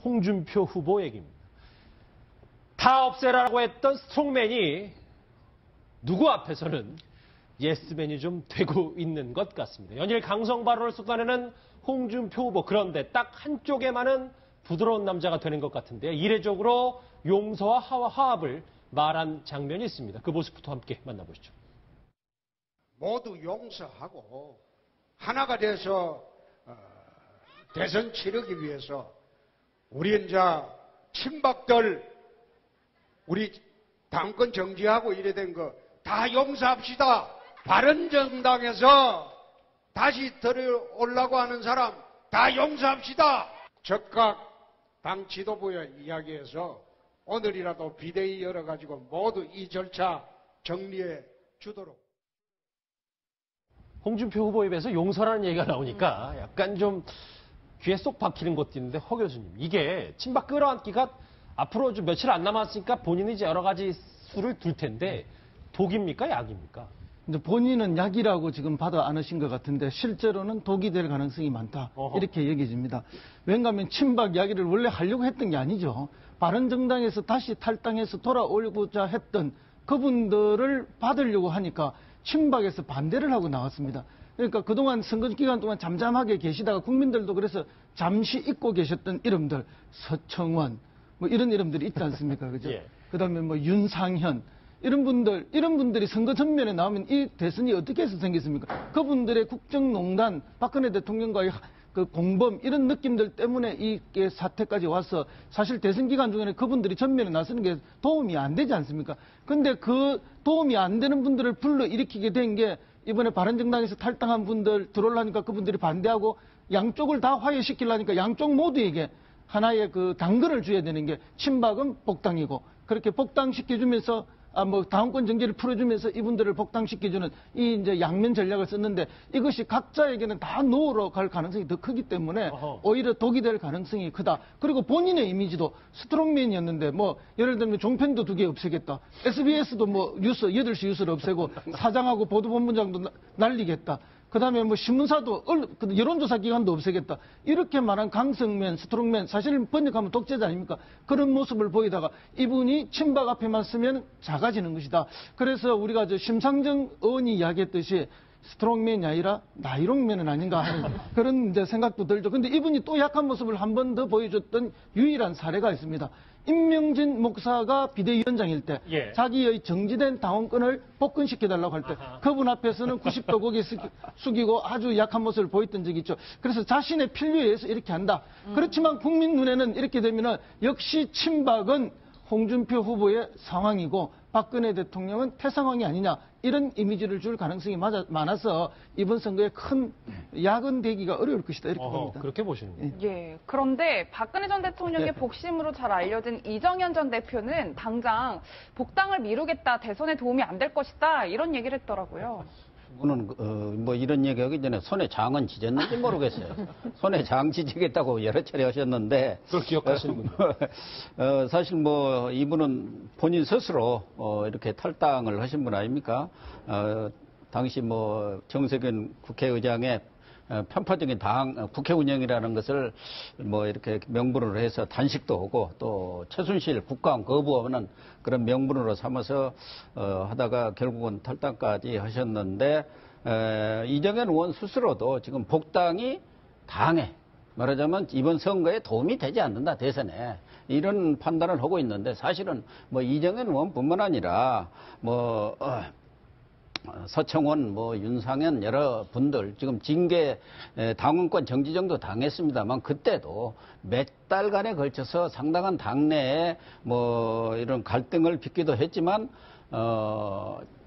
홍준표 후보 얘기입니다. 다 없애라고 했던 스트롱맨이 누구 앞에서는 예스맨이 좀 되고 있는 것 같습니다. 연일 강성 발언을 쏟아내는 홍준표 후보, 그런데 딱 한쪽에만은 부드러운 남자가 되는 것 같은데요. 이례적으로 용서와 화합을 말한 장면이 있습니다. 그 모습부터 함께 만나보시죠. 모두 용서하고 하나가 돼서 대선 치르기 위해서 우리 이제 친박들 우리 당권 정지하고 이래 된 거 다 용서합시다. 바른정당에서 다시 들어오려고 하는 사람 다 용서합시다. 적각 당 지도부에 이야기해서 오늘이라도 비대위 열어가지고 모두 이 절차 정리해 주도록. 홍준표 후보 입에서 용서라는 얘기가 나오니까 약간 좀 귀에 쏙 박히는 것도 있는데, 허 교수님, 이게 친박 끌어안기가 앞으로 좀 며칠 안 남았으니까 본인이 이제 여러 가지 수를 둘 텐데 독입니까, 약입니까? 근데 본인은 약이라고 지금 받아 안으신 것 같은데 실제로는 독이 될 가능성이 많다. 이렇게 얘기해집니다. 왜냐하면 친박 이야기를 원래 하려고 했던 게 아니죠. 바른정당에서 다시 탈당해서 돌아오고자 했던 그분들을 받으려고 하니까 친박에서 반대를 하고 나왔습니다. 그러니까 그동안 선거 기간 동안 잠잠하게 계시다가 국민들도 그래서 잠시 잊고 계셨던 이름들, 서청원, 뭐 이런 이름들이 있지 않습니까? 그죠? 예. 그 다음에 뭐 윤상현, 이런 분들이 선거 전면에 나오면 이 대선이 어떻게 해서 생겼습니까? 그분들의 국정농단, 박근혜 대통령과의 그 공범, 이런 느낌들 때문에 이 사태까지 와서 사실 대선 기간 중에는 그분들이 전면에 나서는 게 도움이 안 되지 않습니까? 근데 그 도움이 안 되는 분들을 불러일으키게 된 게 이번에 바른정당에서 탈당한 분들 들어오려니까 그분들이 반대하고 양쪽을 다 화해시키려니까 양쪽 모두에게 하나의 그 당근을 줘야 되는 게 친박은 복당이고, 그렇게 복당시켜주면서 당원권 정지를 풀어주면서 이분들을 복당시켜주는 이 이제 양면 전략을 썼는데, 이것이 각자에게는 다 노으로 갈 가능성이 더 크기 때문에 오히려 독이 될 가능성이 크다. 그리고 본인의 이미지도 스트롱맨이었는데 뭐 예를 들면 종편도 2개 없애겠다. SBS도 뭐 뉴스 8시 뉴스를 없애고 사장하고 보도본부장도 날리겠다. 그 다음에 뭐 신문사도 여론조사 기관도 없애겠다. 이렇게 말한 강성맨, 스트롱맨, 사실 번역하면 독재자 아닙니까? 그런 모습을 보이다가 이분이 친박 앞에만 서면 작아지는 것이다. 그래서 우리가 심상정 의원이 이야기했듯이 스트롱맨이 아니라 나이롱맨은 아닌가 하는 그런 이제 생각도 들죠. 근데 이분이 또 약한 모습을 한 번 더 보여줬던 유일한 사례가 있습니다. 임명진 목사가 비대위원장일 때 자기의 정지된 당원권을 복권시켜달라고 할 때 그분 앞에서는 90도 고개 숙이고 아주 약한 모습을 보였던 적이 있죠. 그래서 자신의 필요에 의해서 이렇게 한다. 그렇지만 국민 눈에는 이렇게 되면은 역시 친박은 홍준표 후보의 상황이고 박근혜 대통령은 패상황이 아니냐, 이런 이미지를 줄 가능성이 많아서 이번 선거에 큰 야근되기가 어려울 것이다, 이렇게 봅니다. 그렇게 보시는군요. 예. 그런데 박근혜 전 대통령의 복심으로 잘 알려진 이정현 전 대표는 당장 복당을 미루겠다, 대선에 도움이 안 될 것이다, 이런 얘기를 했더라고요. 그분은 뭐 이런 얘기하기 전에 손에 장은 지졌는지 모르겠어요. 손에 장 지지겠다고 여러 차례 하셨는데 그걸 기억하시는군요. 사실 뭐 이분은 본인 스스로 이렇게 탈당을 하신 분 아닙니까? 당시 뭐 정세균 국회의장의 편파적인 국회 운영이라는 것을 뭐 이렇게 명분으로 해서 단식도 오고 또 최순실 국감 거부하는 그런 명분으로 삼아서 하다가 결국은 탈당까지 하셨는데, 이정현 의원 스스로도 지금 복당이 당에 말하자면 이번 선거에 도움이 되지 않는다, 대선에, 이런 판단을 하고 있는데, 사실은 뭐 이정현 의원뿐만 아니라 뭐 서청원, 뭐 윤상현 여러 분들 지금 징계 당원권 정지 정도 당했습니다만, 그때도 몇 달간에 걸쳐서 상당한 당내에 뭐 이런 갈등을 빚기도 했지만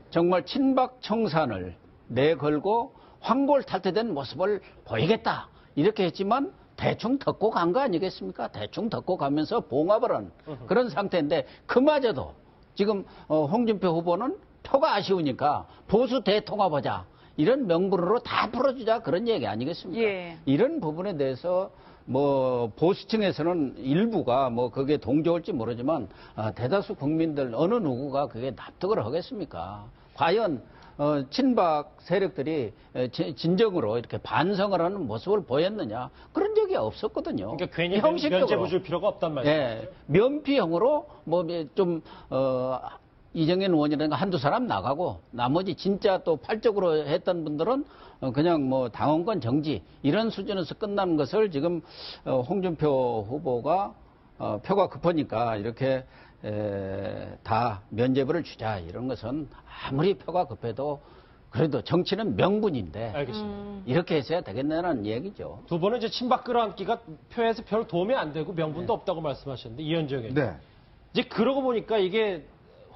정말 친박 청산을 내걸고 황골탈퇴된 모습을 보이겠다, 이렇게 했지만 대충 덮고 간 거 아니겠습니까? 대충 덮고 가면서 봉합을 한 그런 상태인데, 그마저도 지금 홍준표 후보는 표가 아쉬우니까 보수 대통합하자, 이런 명분으로 다 풀어주자, 그런 얘기 아니겠습니까? 예. 이런 부분에 대해서 뭐 보수층에서는 일부가 뭐 그게 동조할지 모르지만 대다수 국민들 어느 누구가 그게 납득을 하겠습니까? 과연 친박 세력들이 진정으로 이렇게 반성을 하는 모습을 보였느냐? 그런 적이 없었거든요. 그러니까 괜히 형식적으로. 면죄부 줄 필요가 없단 말이죠. 예, 면피형으로 이정현 의원이라든가 한두 사람 나가고 나머지 진짜 또 팔적으로 했던 분들은 그냥 뭐 당원권 정지 이런 수준에서 끝나는 것을 지금 홍준표 후보가 표가 급하니까 이렇게 다 면죄부를 주자 이런 것은 아무리 표가 급해도 그래도 정치는 명분인데 알겠습니다. 이렇게 했어야 되겠네라는 얘기죠. 두 분은 이제 친박 끌어안기가 표에서 별 도움이 안 되고 명분도 없다고 말씀하셨는데 이현정 의원. 네. 이제 그러고 보니까 이게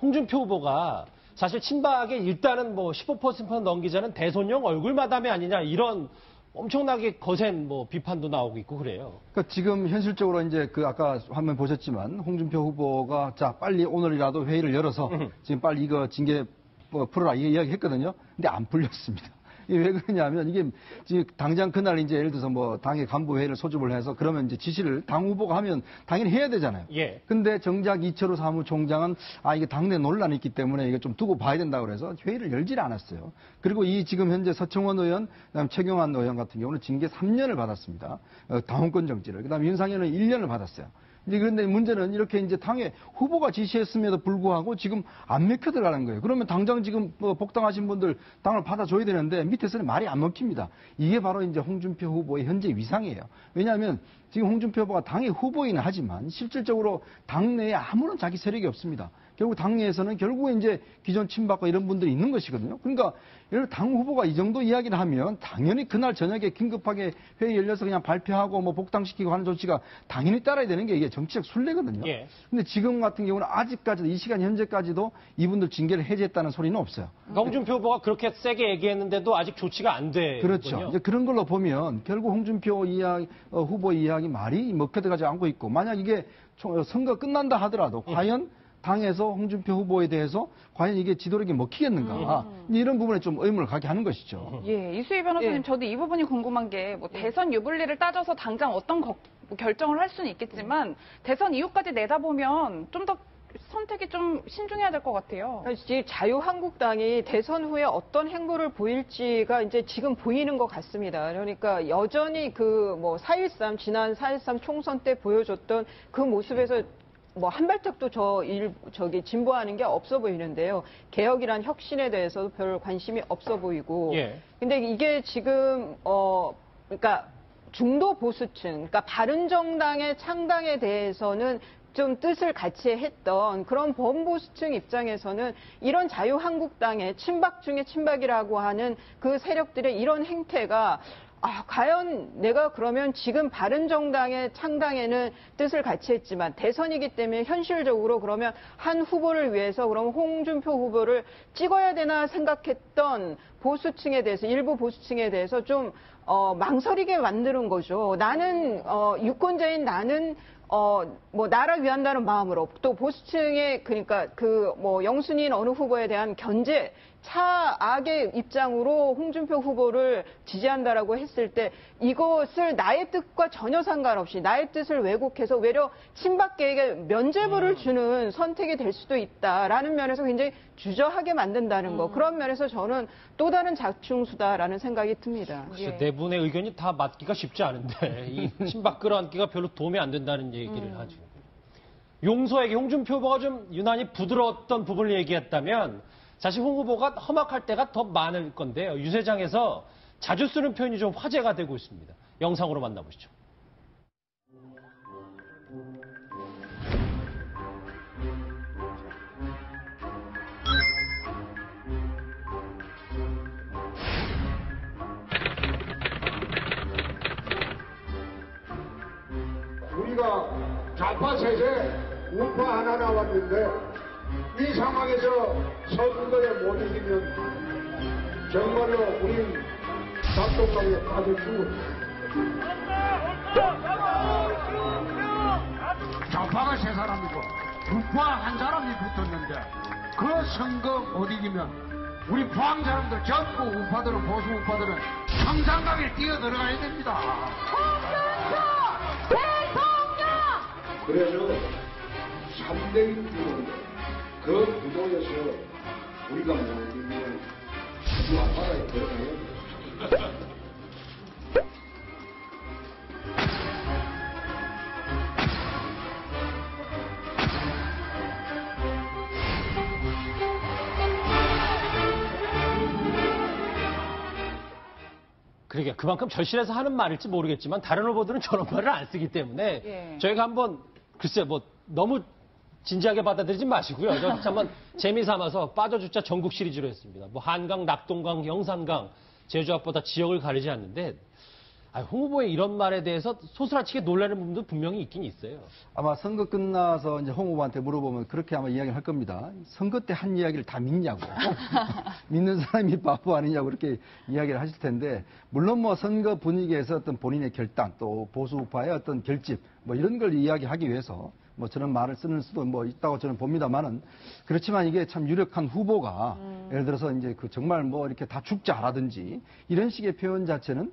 홍준표 후보가 사실 친박에 일단은 뭐 15% 넘기자는 대선용 얼굴 마담이 아니냐 이런 엄청나게 거센 뭐 비판도 나오고 있고 그래요. 그러니까 지금 현실적으로 이제 그 아까 화면 보셨지만 홍준표 후보가 자 빨리 오늘이라도 회의를 열어서 지금 빨리 이거 징계 풀어라 이 이야기 했거든요. 근데 안 풀렸습니다. 이게 왜 그러냐면 이게 지금 당장 그날 이제 예를 들어서 뭐 당의 간부 회의를 소집을 해서 그러면 이제 지시를 당 후보가 하면 당연히 해야 되잖아요. 예. 근데 정작 이철우 사무총장은 이게 당내 논란이 있기 때문에 이거 좀 두고 봐야 된다고 그래서 회의를 열질 않았어요. 그리고 이 지금 현재 서청원 의원, 그다음 최경환 의원 같은 경우는 징계 3년을 받았습니다. 당원권 정지를. 그다음 윤상현은 1년을 받았어요. 그런데 문제는 이렇게 이제 당의 후보가 지시했음에도 불구하고 지금 안 먹혀 들어가는 거예요. 그러면 당장 지금 복당하신 분들 당을 받아줘야 되는데 밑에서는 말이 안 먹힙니다. 이게 바로 이제 홍준표 후보의 현재 위상이에요. 왜냐하면 지금 홍준표 후보가 당의 후보이긴 하지만 실질적으로 당내에 아무런 자기 세력이 없습니다. 결국 당내에서는 결국에 이제 기존 친박과 이런 분들이 있는 것이거든요. 그러니까 당 후보가 이 정도 이야기를 하면 당연히 그날 저녁에 긴급하게 회의 열려서 그냥 발표하고 뭐 복당시키고 하는 조치가 당연히 따라야 되는 게 이게 정치적 순례거든요. 예. 근데 지금 같은 경우는 아직까지도 이 시간 현재까지도 이분들 징계를 해제했다는 소리는 없어요. 그러니까 홍준표 후보가 그렇게 세게 얘기했는데도 아직 조치가 안 되군요. 그렇죠. 이제 그런 걸로 보면 결국 홍준표 이야기, 후보 이야기 말이 먹혀들어가지 않고 있고 만약 이게 선거 끝난다 하더라도 과연 당에서 홍준표 후보에 대해서 과연 이게 지도력이 먹히겠는가 이런 부분에 좀 의문을 가게 하는 것이죠. 예, 이수희 변호사님, 예. 저도 이 부분이 궁금한 게, 뭐, 대선 유불리를 따져서 당장 어떤 뭐 결정을 할 수는 있겠지만, 대선 이후까지 내다보면 좀 더 선택이 좀 신중해야 될 것 같아요. 지금 자유한국당이 대선 후에 어떤 행보를 보일지가 이제 지금 보이는 것 같습니다. 그러니까 여전히 지난 4.13 총선 때 보여줬던 그 모습에서 뭐 한 발짝도 진보하는 게 없어 보이는데요. 개혁이란 혁신에 대해서도 별 관심이 없어 보이고. 예. 근데 이게 지금 그러니까 중도 보수층, 그러니까 바른정당의 창당에 대해서는 좀 뜻을 같이 했던 그런 범보수층 입장에서는 이런 자유한국당의 친박 중에 친박이라고 하는 그 세력들의 이런 행태가 과연 내가 그러면 지금 바른정당의 창당에는 뜻을 같이 했지만 대선이기 때문에 현실적으로 그러면 한 후보를 위해서 그러면 홍준표 후보를 찍어야 되나 생각했던 보수층에 대해서 일부 보수층에 대해서 좀 망설이게 만드는 거죠. 나는 유권자인 나는 나라 위한다는 마음으로 또 보수층의 그러니까 영순이인 어느 후보에 대한 견제 차악의 입장으로 홍준표 후보를 지지한다라고 했을 때 이것을 나의 뜻과 전혀 상관없이 나의 뜻을 왜곡해서 외려 친박계에게 면죄부를 주는 선택이 될 수도 있다라는 면에서 굉장히 주저하게 만든다는 거. 그런 면에서 저는 또 다른 자충수다라는 생각이 듭니다. 글쎄, 네 분의 의견이 다 맞기가 쉽지 않은데 이 친박 끌어안기가 별로 도움이 안 된다는 얘기를 하죠. 용서에게 홍준표 후보가 좀 유난히 부드러웠던 부분을 얘기했다면 사실 홍 후보가 험악할 때가 더 많을 건데요. 유세장에서 자주 쓰는 표현이 좀 화제가 되고 있습니다. 영상으로 만나보시죠. 우리가 좌파 세세 우파 하나 나왔는데 이 상황에서 선거에 못 이기면 정말로 우린 낙동강에 빠져 죽을. 좌파가 세 사람이고 우파 한 사람이 붙었는데 그 선거 못 이기면 우리 포항 사람들 전부 우파들은 보수 우파들은 상상강에 뛰어들어가야 됩니다. 그래서 3대1 구도인데 그 구도에서 우리가 못 이기면 그러게 그만큼 절실해서 하는 말일지 모르겠지만 다른 후보들은 저런 말을 안 쓰기 때문에 예. 저희가 한번 글쎄 뭐 너무 진지하게 받아들이지 마시고요. 저 한번 재미 삼아서 빠져주자 전국 시리즈로 했습니다. 뭐 한강, 낙동강, 영산강, 제주 앞보다 지역을 가리지 않는데 홍 후보의 이런 말에 대해서 소스라치게 놀라는 부분도 분명히 있긴 있어요. 아마 선거 끝나서 이제 홍 후보한테 물어보면 그렇게 아마 이야기를 할 겁니다. 선거 때 한 이야기를 다 믿냐고. 믿는 사람이 바보 아니냐고 그렇게 이야기를 하실 텐데, 물론 뭐 선거 분위기에서 어떤 본인의 결단, 또 보수 우파의 어떤 결집, 뭐 이런 걸 이야기하기 위해서 뭐 저런 말을 쓰는 수도 뭐 있다고 저는 봅니다만은, 그렇지만 이게 참 유력한 후보가 예를 들어서 이제 그 정말 뭐 이렇게 다 죽자라든지 이런 식의 표현 자체는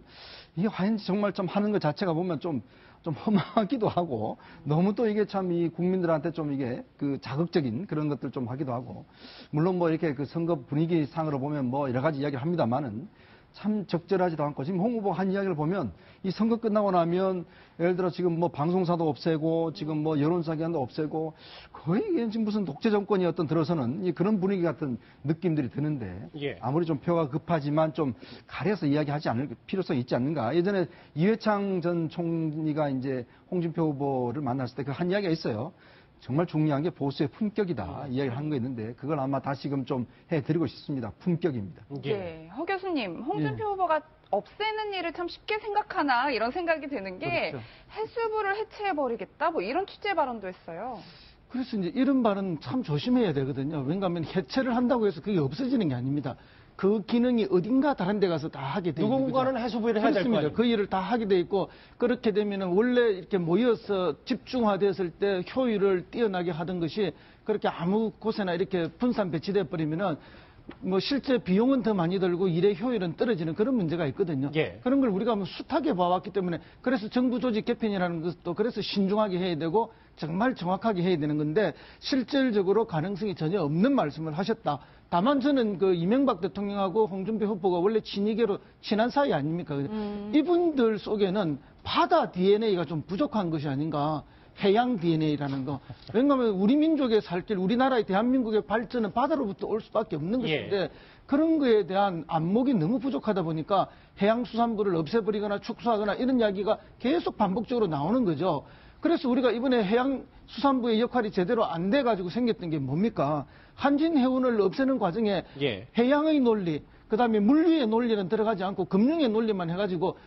이게 과연 정말 좀 하는 것 자체가 보면 좀 험하기도 하고, 너무 또 이게 참 이 국민들한테 좀 이게 그 자극적인 그런 것들 좀 하기도 하고, 물론 뭐 이렇게 그 선거 분위기 상으로 보면 뭐 여러 가지 이야기를 합니다만은 참 적절하지도 않고, 지금 홍 후보 한 이야기를 보면 이 선거 끝나고 나면 예를 들어 지금 뭐 방송사도 없애고 지금 뭐 여론사기관도 없애고 거의 이게 지금 무슨 독재 정권이 어떤 들어서는 이 그런 분위기 같은 느낌들이 드는데, 예. 아무리 좀 표가 급하지만 좀 가려서 이야기하지 않을 필요성이 있지 않는가. 예전에 이회창 전 총리가 이제 홍준표 후보를 만났을 때 그 한 이야기가 있어요. 정말 중요한 게 보수의 품격이다 이야기를 한 거 있는데, 그걸 아마 다시금 좀 해드리고 싶습니다. 품격입니다. 네, 허 교수님, 홍준표 예. 후보가 없애는 일을 참 쉽게 생각하나 이런 생각이 드는 게 그렇죠. 해수부를 해체해버리겠다 뭐 이런 취지의 발언도 했어요. 그래서 이제 이런 발언 참 조심해야 되거든요. 왜냐하면 해체를 한다고 해서 그게 없어지는 게 아닙니다. 그 기능이 어딘가 다른 데 가서 다 하게 돼 있는 거죠. 누군가는 해수부를 해야 될 거 그렇습니다. 아니에요. 그 일을 다 하게 돼 있고, 그렇게 되면은 원래 이렇게 모여서 집중화됐을 때 효율을 뛰어나게 하던 것이 그렇게 아무 곳에나 이렇게 분산 배치돼 버리면은 뭐 실제 비용은 더 많이 들고 일의 효율은 떨어지는 그런 문제가 있거든요. 예. 그런 걸 우리가 숱하게 봐왔기 때문에, 그래서 정부 조직 개편이라는 것도 그래서 신중하게 해야 되고 정말 정확하게 해야 되는 건데, 실질적으로 가능성이 전혀 없는 말씀을 하셨다. 다만 저는 그 이명박 대통령하고 홍준표 후보가 원래 친이계로 친한 사이 아닙니까? 이분들 속에는 바다 DNA가 좀 부족한 것이 아닌가. 해양 DNA라는 거. 왜냐하면 우리 민족의 살 길, 우리나라의 대한민국의 발전은 바다로부터 올 수밖에 없는 예. 것인데, 그런 거에 대한 안목이 너무 부족하다 보니까 해양수산부를 없애버리거나 축소하거나 이런 이야기가 계속 반복적으로 나오는 거죠. 그래서 우리가 이번에 해양수산부의 역할이 제대로 안 돼가지고 생겼던 게 뭡니까? 한진해운을 없애는 과정에 예. 해양의 논리, 그 다음에 물류의 논리는 들어가지 않고 금융의 논리만 해가지고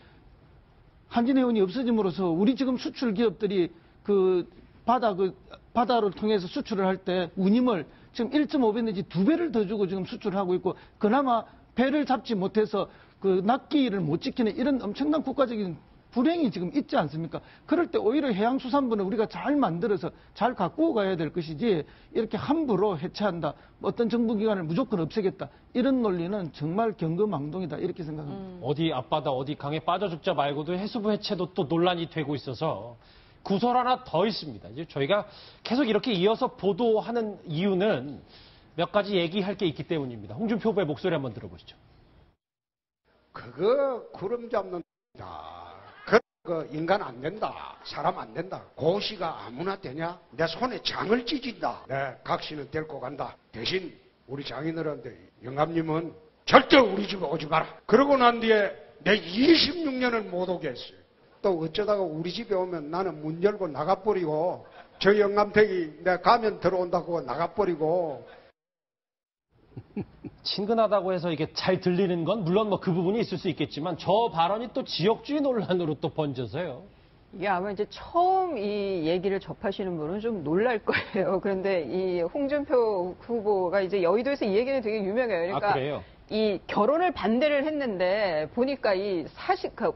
한진해운이 없어짐으로써 우리 지금 수출 기업들이 그 바다를 통해서 수출을 할 때 운임을 지금 1.5배 내지 2배를 더 주고 지금 수출을 하고 있고, 그나마 배를 잡지 못해서 그 낚기를 못 지키는 이런 엄청난 국가적인 불행이 지금 있지 않습니까? 그럴 때 오히려 해양수산부는 우리가 잘 만들어서 잘 갖고 가야 될 것이지, 이렇게 함부로 해체한다, 어떤 정부기관을 무조건 없애겠다, 이런 논리는 정말 경거망동이다 이렇게 생각합니다. 어디 앞바다 어디 강에 빠져 죽자 말고도 해수부 해체도 또 논란이 되고 있어서 구설 하나 더 있습니다. 이제 저희가 계속 이렇게 이어서 보도하는 이유는 몇 가지 얘기할 게 있기 때문입니다. 홍준표 후보의 목소리 한번 들어보시죠. 그거 구름 잡는 다. 그 인간 안 된다. 사람 안 된다. 고시가 아무나 되냐? 내 손에 장을 찢은다. 네, 각시는 데리고 간다. 대신 우리 장인어른한테 영감님은 절대 우리 집에 오지 마라. 그러고 난 뒤에 내 26년을 못 오게 했어요. 또 어쩌다가 우리 집에 오면 나는 문 열고 나가버리고, 저 영감택이 내가 가면 들어온다고 나가버리고. 친근하다고 해서 이게 잘 들리는 건 물론 뭐 그 부분이 있을 수 있겠지만, 저 발언이 또 지역주의 논란으로 또 번져서요. 이게 아마 이제 처음 이 얘기를 접하시는 분은 좀 놀랄 거예요. 그런데 이 홍준표 후보가 이제 여의도에서 이 얘기는 되게 유명해요. 그러니까 아, 그래요? 이 결혼을 반대를 했는데 보니까 이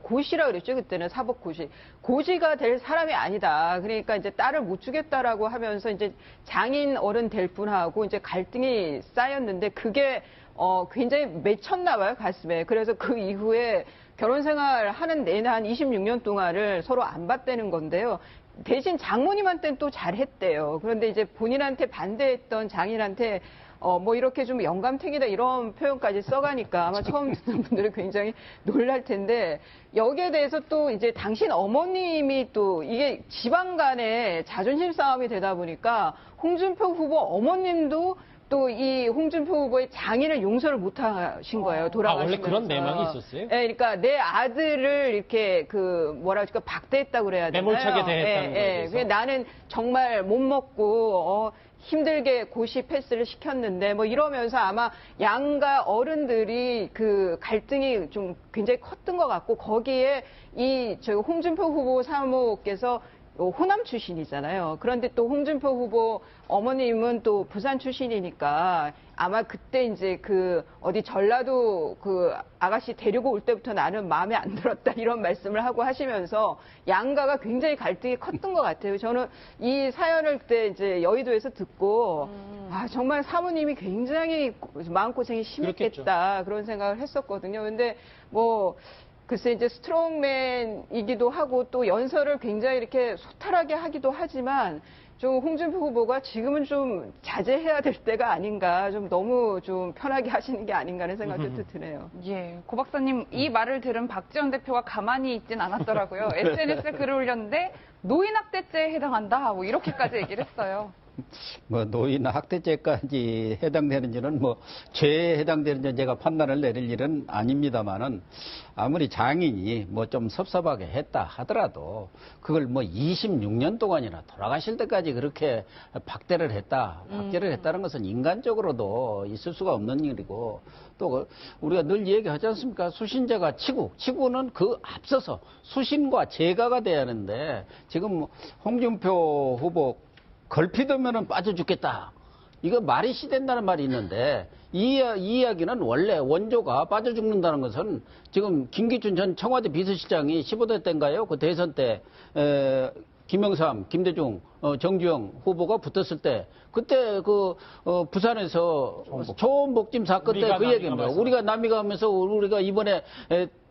고시라 그랬죠. 그때는 사법고시. 고시가 될 사람이 아니다. 그러니까 이제 딸을 못 주겠다라고 하면서 이제 장인 어른 될 분하고 이제 갈등이 쌓였는데, 그게 굉장히 맺혔나 봐요, 가슴에. 그래서 그 이후에 결혼 생활 하는 내내 한 26년 동안을 서로 안 봤다는 건데요. 대신 장모님한테는 또 잘했대요. 그런데 이제 본인한테 반대했던 장인한테 뭐 이렇게 좀 영감탱이다 이런 표현까지 써가니까 아마 처음 듣는 분들은 굉장히 놀랄 텐데 여기에 대해서 또 이제 당신 어머님이 또 이게 지방 간의 자존심 싸움이 되다 보니까 홍준표 후보 어머님도 또 이 홍준표 후보의 장인을 용서를 못 하신 거예요. 돌아가시면서. 원래 그런 내막이 있었어요? 네, 그러니까 내 아들을 이렇게 뭐라 그럴까 박대했다고 그래야 되나요? 매몰차게 대했다는 거에 대해서. 그래서 나는 정말 못 먹고 힘들게 고시 패스를 시켰는데 뭐 이러면서 아마 양가 어른들이 그 갈등이 좀 굉장히 컸던 것 같고 거기에 저희 홍준표 후보 사모께서 호남 출신이잖아요. 그런데 또 홍준표 후보 어머님은 또 부산 출신이니까 아마 그때 이제 어디 전라도 아가씨 데리고 올 때부터 나는 마음에 안 들었다 이런 말씀을 하고 하시면서 양가가 굉장히 갈등이 컸던 것 같아요. 저는 이 사연을 그때 이제 여의도에서 듣고 정말 사모님이 굉장히 마음고생이 심했겠다 그런 생각을 했었거든요. 근데 글쎄 이제 스트롱맨이기도 하고 또 연설을 굉장히 이렇게 소탈하게 하기도 하지만 좀 홍준표 후보가 지금은 좀 자제해야 될 때가 아닌가 좀 너무 좀 편하게 하시는 게 아닌가 하는 생각도 또 드네요. 예, 고 박사님 이 말을 들은 박지원 대표가 가만히 있진 않았더라고요. SNS에 글을 올렸는데 노인 학대죄에 해당한다 뭐 이렇게까지 얘기를 했어요. 노인 학대죄까지 해당되는지는 죄에 해당되는지 제가 판단을 내릴 일은 아닙니다만은 아무리 장인이 좀 섭섭하게 했다 하더라도 그걸 26년 동안이나 돌아가실 때까지 그렇게 박대를 했다는 것은 인간적으로도 있을 수가 없는 일이고 또 우리가 늘 얘기하지 않습니까? 수신제가 치구는 그 앞서서 수신과 제가가 돼야 하는데 지금 홍준표 후보 걸핏하면은 빠져 죽겠다. 이거 말이 시된다는 말이 있는데 이 이야기는 원래 원조가 빠져 죽는다는 것은 지금 김기춘 전 청와대 비서실장이 15대 때인가요? 그 대선 때 김영삼, 김대중, 정주영 후보가 붙었을 때 그때 부산에서 초원복짐 사건 때 그 얘기입니다. 우리가 남이 가면서 우리가 이번에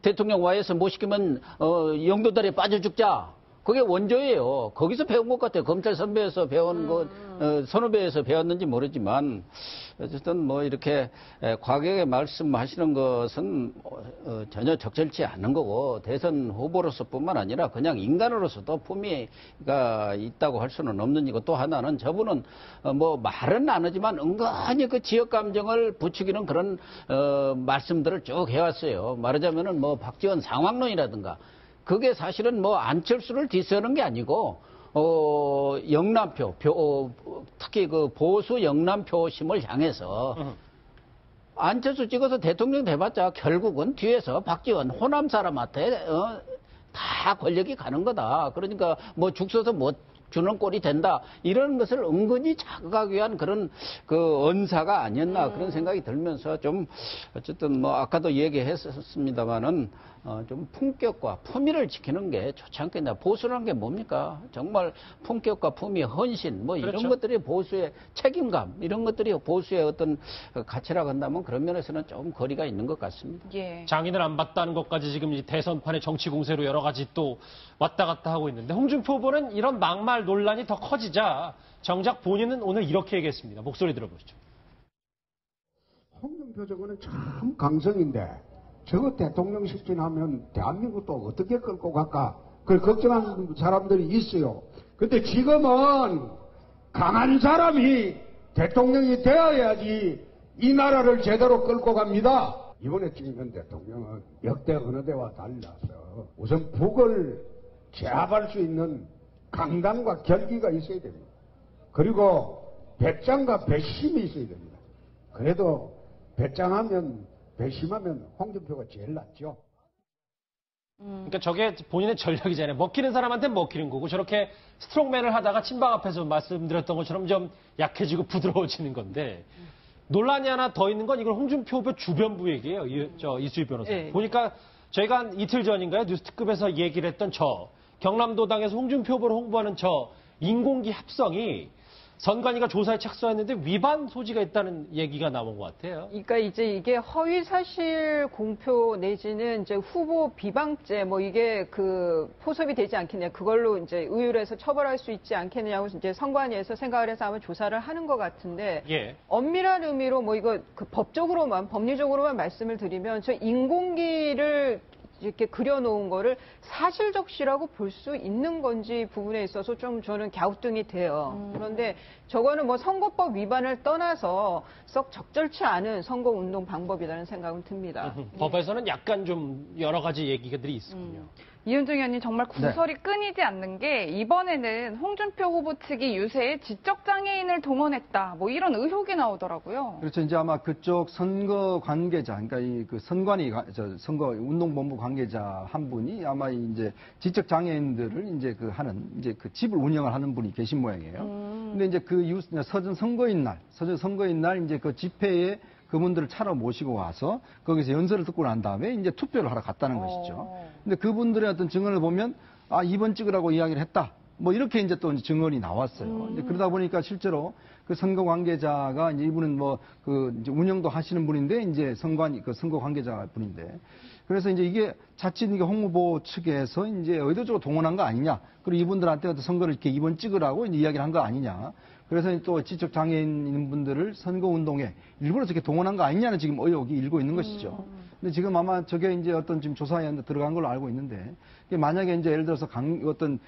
대통령 와이에서 못 시키면 영도다리에 빠져 죽자. 그게 원조예요. 거기서 배운 것 같아요. 검찰 선배에서 배운 선후배에서 배웠는지 모르지만 어쨌든 이렇게 과격하게 말씀하시는 것은 전혀 적절치 않은 거고 대선 후보로서뿐만 아니라 그냥 인간으로서도 품위가 있다고 할 수는 없는 이고 또 하나는 저분은 말은 안 하지만 은근히 그 지역 감정을 부추기는 그런 말씀들을 쭉 해왔어요. 말하자면은 박지원 상황론이라든가 그게 사실은 안철수를 디스하는 게 아니고 영남표 특히 그 보수 영남표심을 향해서 안철수 찍어서 대통령 돼봤자 결국은 뒤에서 박지원 호남 사람한테 다 권력이 가는 거다. 그러니까 죽 써서 못 주는 꼴이 된다. 이런 것을 은근히 자극하기 위한 그런 언사가 아니었나 그런 생각이 들면서 좀 어쨌든 아까도 얘기했었습니다마는 좀 품격과 품위를 지키는 게 좋지 않겠냐. 보수라는 게 뭡니까? 정말 품격과 품위, 헌신 이런 그렇죠. 것들이 보수의 책임감 이런 것들이 보수의 어떤 가치라고 한다면 그런 면에서는 좀 거리가 있는 것 같습니다. 예. 장인을 안 봤다는 것까지 지금 이 대선판의 정치 공세로 여러 가지 또 왔다 갔다 하고 있는데 홍준표 후보는 이런 막말 논란이 더 커지자 정작 본인은 오늘 이렇게 얘기했습니다. 목소리 들어보시죠. 홍준표 저거는 참 강성인데 저거 대통령 실진하면 대한민국 또 어떻게 끌고 갈까 그걸 걱정하는 사람들이 있어요. 근데 지금은 강한 사람이 대통령이 되어야지 이 나라를 제대로 끌고 갑니다. 이번에 찍는 대통령은 역대 어느 때와 달라서 우선 북을 제압할 수 있는 강단과 결기가 있어야 됩니다. 그리고 배짱과 배심이 있어야 됩니다. 그래도 배심하면 홍준표가 제일 낫죠. 그러니까 저게 본인의 전략이잖아요. 먹히는 사람한테 먹히는 거고 저렇게 스트롱맨을 하다가 친박 앞에서 말씀드렸던 것처럼 좀 약해지고 부드러워지는 건데 논란이 하나 더 있는 건 이건 홍준표 후보 주변부 얘기예요. 이수희 변호사. 네. 보니까 저희가 한 이틀 전인가요? 뉴스특급에서 얘기를 했던 경남도당에서 홍준표 후보를 홍보하는 인공기 합성이 선관위가 조사에 착수했는데 위반 소지가 있다는 얘기가 나온 것 같아요. 그러니까 이제 이게 허위 사실 공표 내지는 이제 후보 비방죄 뭐 이게 그 포섭이 되지 않겠냐 그걸로 이제 의율해서 처벌할 수 있지 않겠냐고 이제 선관위에서 생각을 해서 아마 조사를 하는 것 같은데 예. 엄밀한 의미로 뭐 이거 그 법적으로만 법리적으로만 말씀을 드리면 저 인공기를 이렇게 그려놓은 거를 사실적시라고 볼 수 있는 건지 부분에 있어서 좀 저는 갸우뚱이 돼요. 그런데 저거는 뭐 선거법 위반을 떠나서 썩 적절치 않은 선거운동 방법이라는 생각은 듭니다. 법에서는 약간 좀 여러 가지 얘기들이 있군요. 이현정 의원님 정말 구설이 끊이지 않는 게 이번에는 홍준표 후보 측이 유세에 지적장애인을 동원했다. 뭐 이런 의혹이 나오더라고요. 그렇죠. 이제 아마 그쪽 선거 관계자, 그러니까 이 그 선관위, 선거 운동본부 관계자 한 분이 아마 이제 지적 장애인들을 이제 그 하는 이제 그 집을 운영을 하는 분이 계신 모양이에요. 근데 이제 그 서전 선거인 날 이제 그 집회에 그분들을 차로 모시고 와서 거기서 연설을 듣고 난 다음에 이제 투표를 하러 갔다는 것이죠. 근데 그분들의 어떤 증언을 보면 아 2번 찍으라고 이야기를 했다. 뭐 이렇게 이제 또 증언이 나왔어요. 이제 그러다 보니까 실제로 그 선거 관계자가 이제 이분은 뭐 그 이제 운영도 하시는 분인데 이제 그 선거 관계자 분인데 그래서 이제 이게 자칫 이게 홍 후보 측에서 이제 의도적으로 동원한 거 아니냐. 그리고 이분들한테 어떤 선거를 이렇게 2번 찍으라고 이제 이야기를 한 거 아니냐. 그래서 또 지적 장애인 분들을 선거 운동에 일부러 저렇게 동원한 거 아니냐는 지금 의혹이 일고 있는 것이죠. 근데 지금 아마 저게 이제 어떤 지금 조사에 들어간 걸로 알고 있는데 만약에 이제 예를 들어서 어떤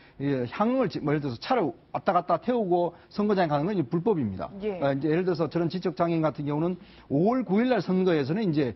향응을 뭐 예를 들어서 차를 왔다 갔다 태우고 선거장에 가는 건 불법입니다. 예. 이제 예를 들어서 저런 지적 장애인 같은 경우는 5월 9일 날 선거에서는 이제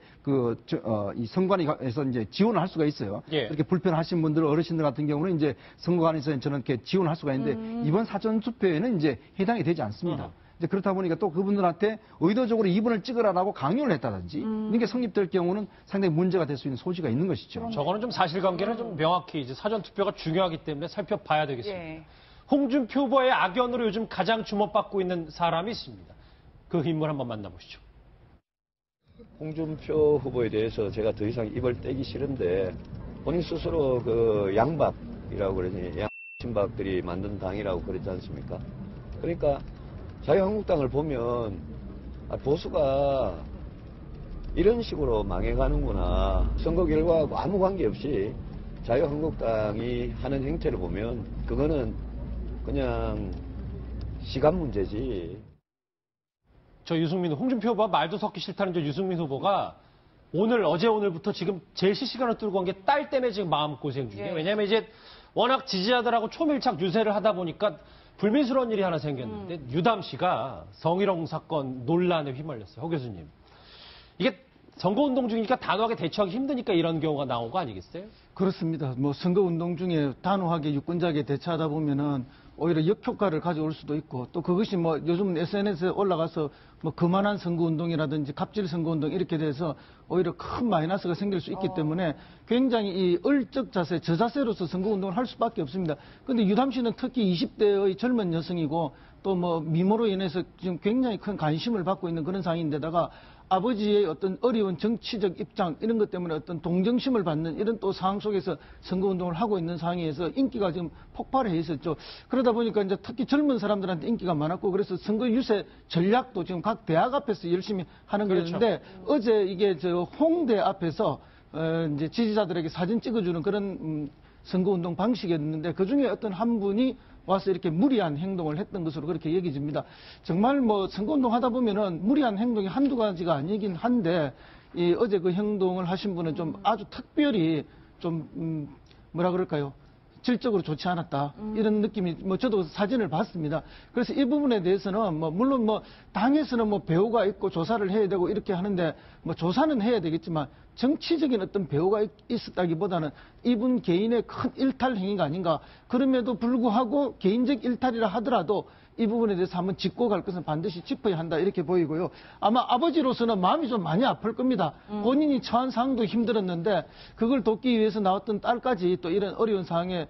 이 선관위에서 이제 지원을 할 수가 있어요. 예. 이렇게 불편하신 분들 어르신들 같은 경우는 이제 선거관에서 저렇게 지원할 수가 있는데 이번 사전 투표에는 이제 해당이 되지 않습니다. 이제 그렇다 보니까 또 그분들한테 의도적으로 2번을 찍으라고 강요를 했다든지 이게 성립될 경우는 상당히 문제가 될 수 있는 소지가 있는 것이죠. 저거는 좀 사실관계는 좀 명확히 이제 사전 투표가 중요하기 때문에 살펴봐야 되겠습니다. 예. 홍준표 후보의 악연으로 요즘 가장 주목받고 있는 사람이 있습니다. 그 인물 한번 만나보시죠. 홍준표 후보에 대해서 제가 더 이상 입을 떼기 싫은데 본인 스스로 그 양박이라고 그러니 양심박들이 만든 당이라고 그랬지 않습니까? 그러니까 자유한국당을 보면 보수가 이런 식으로 망해가는구나. 선거 결과하고 아무 관계없이 자유한국당이 하는 행태를 보면 그거는 그냥 시간 문제지. 저 유승민, 홍준표 후보가 말도 섞기 싫다는 저 유승민 후보가 어제 오늘부터 지금 제일 실시간으로 뚫고 온 게 딸 때문에 지금 마음고생 중이에요. 예. 왜냐면 이제 워낙 지지자들하고 초밀착 유세를 하다 보니까 불미스러운 일이 하나 생겼는데 유담 씨가 성희롱 사건 논란에 휘말렸어요. 허 교수님. 이게 선거운동 중이니까 단호하게 대처하기 힘드니까 이런 경우가 나온 거 아니겠어요? 그렇습니다. 뭐 선거운동 중에 단호하게 유권자에게 대처하다 보면은 오히려 역효과를 가져올 수도 있고 또 그것이 뭐 요즘 SNS에 올라가서 뭐 그만한 선거운동이라든지 갑질 선거운동 이렇게 돼서 오히려 큰 마이너스가 생길 수 있기 때문에 굉장히 이 얼적 자세, 저자세로서 선거운동을 할 수밖에 없습니다. 그런데 유담 씨는 특히 20대의 젊은 여성이고 또 뭐 미모로 인해서 지금 굉장히 큰 관심을 받고 있는 그런 상황인데다가 아버지의 어떤 어려운 정치적 입장 이런 것 때문에 어떤 동정심을 받는 이런 또 상황 속에서 선거운동을 하고 있는 상황에서 인기가 지금 폭발해 있었죠. 그러다 보니까 이제 특히 젊은 사람들한테 인기가 많았고 그래서 선거 유세 전략도 지금 각 대학 앞에서 열심히 하는 그렇죠. 거였는데 어제 이게 저 홍대 앞에서 이제 지지자들에게 사진 찍어주는 그런 선거운동 방식이었는데 그 중에 어떤 한 분이 와서 이렇게 무리한 행동을 했던 것으로 그렇게 얘기집니다. 정말 뭐 선거운동 하다 보면은 무리한 행동이 한두 가지가 아니긴 한데 이 어제 그 행동을 하신 분은 좀 아주 특별히 좀 뭐라 그럴까요? 질적으로 좋지 않았다. 이런 느낌이, 뭐, 저도 사진을 봤습니다. 그래서 이 부분에 대해서는, 뭐, 물론 뭐, 당에서는 뭐, 배우가 있고 조사를 해야 되고 이렇게 하는데, 뭐, 조사는 해야 되겠지만, 정치적인 어떤 배우가 있었다기보다는 이분 개인의 큰 일탈 행위가 아닌가. 그럼에도 불구하고 개인적 일탈이라 하더라도 이 부분에 대해서 한번 짚고 갈 것은 반드시 짚어야 한다. 이렇게 보이고요. 아마 아버지로서는 마음이 좀 많이 아플 겁니다. 본인이 처한 상황도 힘들었는데 그걸 돕기 위해서 나왔던 딸까지 또 이런 어려운 상황에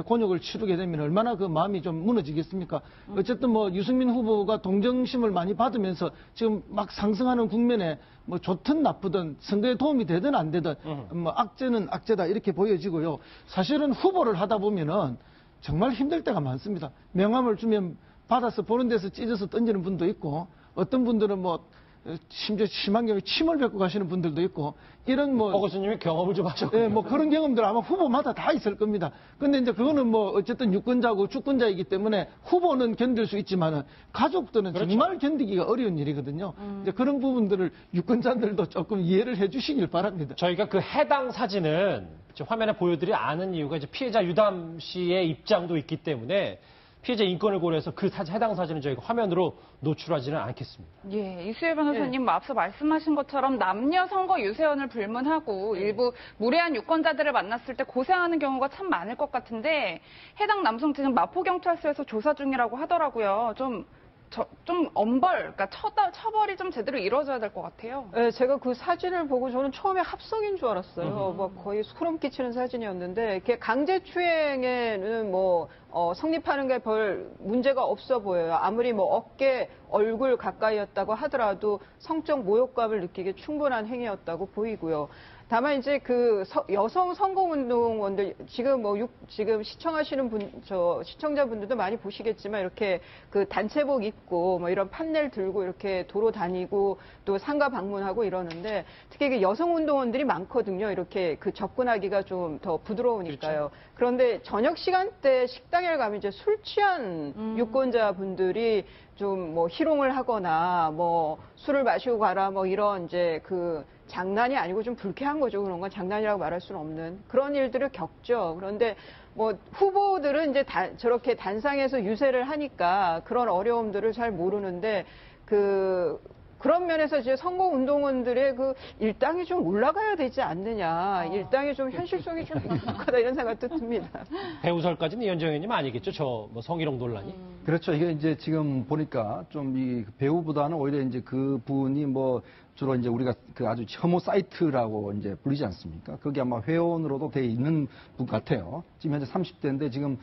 곤욕을 치르게 되면 얼마나 그 마음이 좀 무너지겠습니까? 어쨌든 뭐 유승민 후보가 동정심을 많이 받으면서 지금 막 상승하는 국면에 뭐 좋든 나쁘든 선거에 도움이 되든 안 되든 뭐 악재는 악재다 이렇게 보여지고요. 사실은 후보를 하다 보면은 정말 힘들 때가 많습니다. 명함을 주면 받아서 보는 데서 찢어서 던지는 분도 있고 어떤 분들은 뭐 심지어 심한 경우에 침을 뱉고 가시는 분들도 있고 이런 뭐 박 교수님이 경험을 좀 하셨군요. 예, 뭐 그런 경험들 아마 후보마다 다 있을 겁니다. 근데 이제 그거는 뭐 어쨌든 유권자고 주권자이기 때문에 후보는 견딜 수 있지만은 가족들은 그렇죠. 정말 견디기가 어려운 일이거든요. 이제 그런 부분들을 유권자들도 조금 이해를 해 주시길 바랍니다. 저희가 그 해당 사진은 지금 화면에 보여드리지 않은 이유가 이제 피해자 유담 씨의 입장도 있기 때문에 피해자 인권을 고려해서 그 해당 사진은 저희가 화면으로 노출하지는 않겠습니다. 예, 이수일 변호사님 뭐 앞서 말씀하신 것처럼 남녀 선거 유세연을 불문하고 일부 무례한 유권자들을 만났을 때 고생하는 경우가 참 많을 것 같은데 해당 남성 지금 마포경찰서에서 조사 중이라고 하더라고요. 좀 엄벌, 그러니까 처벌이 좀 제대로 이루어져야 될 것 같아요. 네, 제가 그 사진을 보고 저는 처음에 합성인 줄 알았어요. 뭐 거의 소름 끼치는 사진이었는데, 이게 강제추행에는 뭐, 성립하는 게 별 문제가 없어 보여요. 아무리 뭐 어깨, 얼굴 가까이였다고 하더라도 성적 모욕감을 느끼기 충분한 행위였다고 보이고요. 다만 이제 그 여성 선거운동원들 지금 지금 시청하시는 시청자분들도 많이 보시겠지만 이렇게 그 단체복 입고 뭐 이런 판넬 들고 이렇게 도로 다니고 또 상가 방문하고 이러는데 특히 그 여성 운동원들이 많거든요. 이렇게 그 접근하기가 좀 더 부드러우니까요. 그렇죠. 그런데 저녁 시간대 식당에 가면 이제 술 취한 유권자분들이 좀 뭐 희롱을 하거나 뭐 술을 마시고 가라 뭐 이런 이제 그 장난이 아니고 좀 불쾌한 거죠. 그런 건 장난이라고 말할 수는 없는 그런 일들을 겪죠. 그런데 뭐 후보들은 이제 저렇게 단상에서 유세를 하니까 그런 어려움들을 잘 모르는데 그런 면에서 이제 선거운동원들의 그 일당이 좀 올라가야 되지 않느냐. 일당이 좀 현실성이 좀 부족하다 이런 생각도 듭니다. 배우설까지는 이현정 의원님 아니겠죠? 저 뭐 성희롱 논란이. 그렇죠. 이게 이제 지금 보니까 좀 이 배우보다는 오히려 이제 그 분이 뭐 주로 이제 우리가 그 아주 혐오 사이트라고 이제 불리지 않습니까? 거기 아마 회원으로도 돼 있는 분 같아요. 지금 현재 30대인데 지금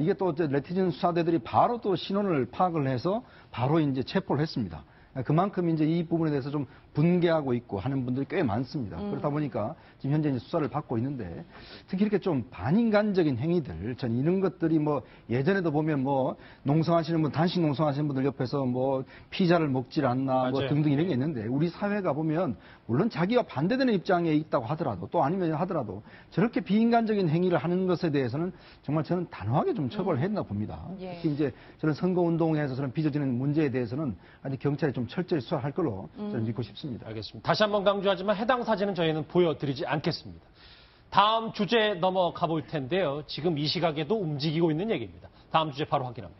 이게 또 이제 네티즌 수사대들이 바로 또 신원을 파악을 해서 바로 이제 체포를 했습니다. 그만큼 이제 이 부분에 대해서 좀 분개하고 있고 하는 분들이 꽤 많습니다. 그렇다 보니까 지금 현재 이제 수사를 받고 있는데 특히 이렇게 좀 반인간적인 행위들, 전 이런 것들이 뭐 예전에도 보면 뭐 농성하시는 분, 단식 농성하시는 분들 옆에서 뭐 피자를 먹질 않나 뭐 맞아요. 등등 이런 게 있는데 우리 사회가 보면 물론 자기와 반대되는 입장에 있다고 하더라도 또 아니면 하더라도 저렇게 비인간적인 행위를 하는 것에 대해서는 정말 저는 단호하게 좀 처벌해야 된다 봅니다. 예. 특히 이제 저는 선거운동에서 저는 빚어지는 문제에 대해서는 아직 경찰이 좀 철저히 수사할 걸로 저는 믿고 싶습니다. 알겠습니다. 다시 한번 강조하지만 해당 사진은 저희는 보여드리지 않겠습니다. 다음 주제 넘어가 볼 텐데요. 지금 이 시각에도 움직이고 있는 얘기입니다. 다음 주제 바로 확인합니다.